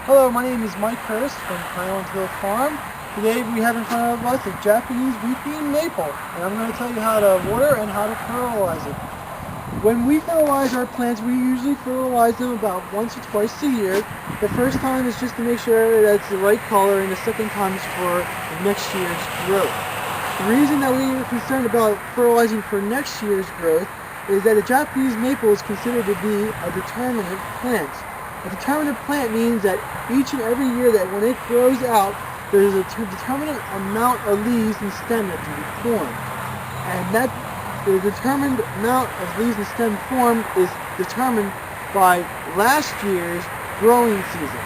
Hello, my name is Mike Curtis from Highland Hill Farm. Today we have in front of us a Japanese wheat bean maple, and I'm going to tell you how to water and how to fertilize it. When we fertilize our plants, we usually fertilize them about once or twice a year. The first time is just to make sure that it's the right color, and the second time is for next year's growth. The reason that we are concerned about fertilizing for next year's growth is that a Japanese maple is considered to be a determinate plant. A determinate plant means that each and every year that when it grows out, there's a determinate amount of leaves and stem that can be formed. And that the determined amount of leaves and stem formed is determined by last year's growing season.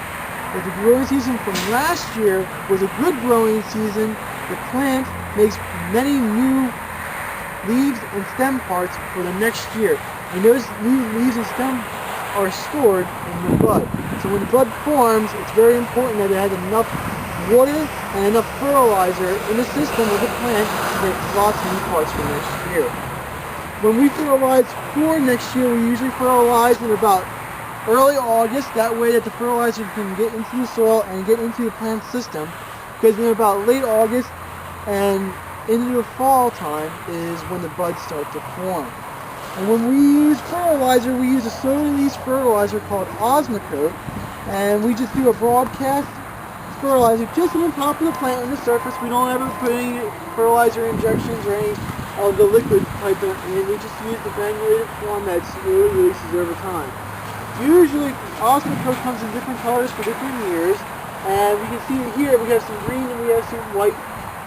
If the growing season from last year was a good growing season, the plant makes many new leaves and stem parts for the next year. And those new leaves and stem are stored in the bud. So when the bud forms, it's very important that it has enough water and enough fertilizer in the system of the plant to make lots of new parts for next year. When we fertilize for next year, we usually fertilize in about early August. That way that the fertilizer can get into the soil and get into the plant system. Because in about late August and into the fall time is when the buds start to form. And when we use fertilizer, we use a slow-release fertilizer called Osmocote, and we just do a broadcast fertilizer just on the top of the plant on the surface. We don't ever put any fertilizer injections or any of the liquid type in. We just use the granulated form that slowly releases over time. Usually, Osmocote comes in different colors for different years, and we can see here we have some green and we have some white.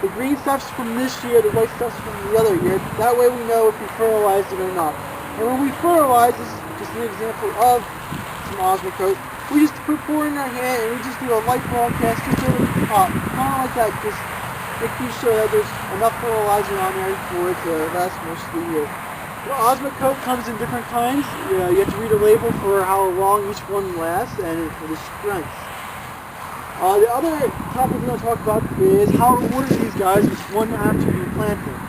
The green stuff's from this year, the white stuff's from the other year. That way we know if we fertilized it or not. And when we fertilize, this is just an example of some Osmocote, we just pour it in our hand and we just do a light broadcast just over the top. Kind of like that, just making sure that there's enough fertilizer on there for it to last most of the year. The Osmocote comes in different kinds. You have to read a label for how long each one lasts and for the strength. The other topic we're going to talk about is how to water these guys one after you plant them.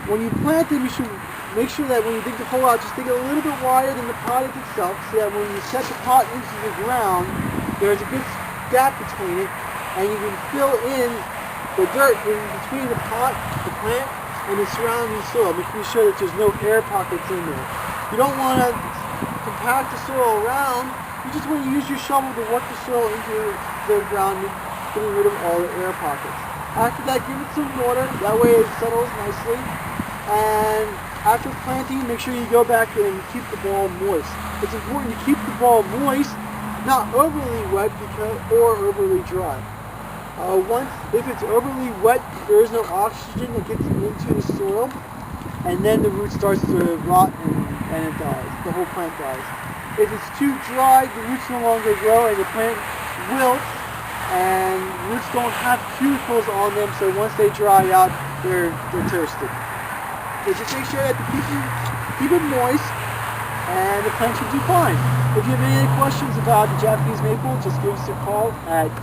When you plant them, you should make sure that when you dig the hole out, just dig it a little bit wider than the pot itself, so that when you set the pot into the ground, there's a good gap between it, and you can fill in the dirt in between the pot, the plant, and the surrounding soil, making sure that there's no air pockets in there. You don't want to compact the soil around. You just want to use your shovel to work the soil into the ground, getting rid of all the air pockets. After that, give it some water. That way it settles nicely. And after planting, make sure you go back and keep the ball moist. It's important to keep the ball moist, not overly wet or overly dry. If it's overly wet, there is no oxygen that gets into the soil, and then the root starts to rot and it dies. The whole plant dies. If it's too dry, the roots no longer grow and the plant wilts, and roots don't have cuticles on them, so once they dry out, they're toasted. So just make sure that keep it moist, and the plant should do fine. If you have any questions about the Japanese maple, just give us a call at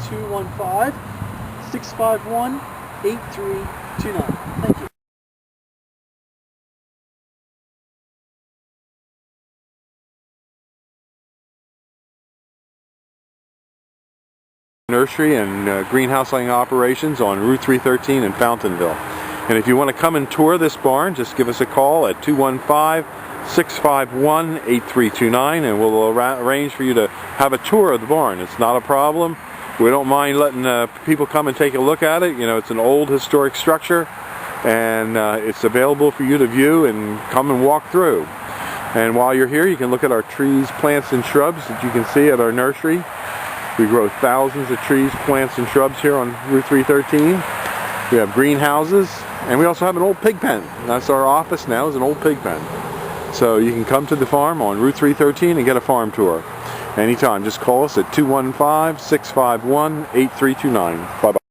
215-651-8329. Thank you. Nursery and greenhousing operations on Route 313 in Fountainville. And if you want to come and tour this barn, just give us a call at 215-651-8329 and we'll arrange for you to have a tour of the barn. It's not a problem. We don't mind letting people come and take a look at it. You know, it's an old historic structure and it's available for you to view and come and walk through. And while you're here, you can look at our trees, plants, and shrubs that you can see at our nursery. We grow thousands of trees, plants, and shrubs here on Route 313. We have greenhouses, and we also have an old pig pen. That's our office now, is an old pig pen. So you can come to the farm on Route 313 and get a farm tour. Anytime, just call us at 215-651-8329. Bye-bye.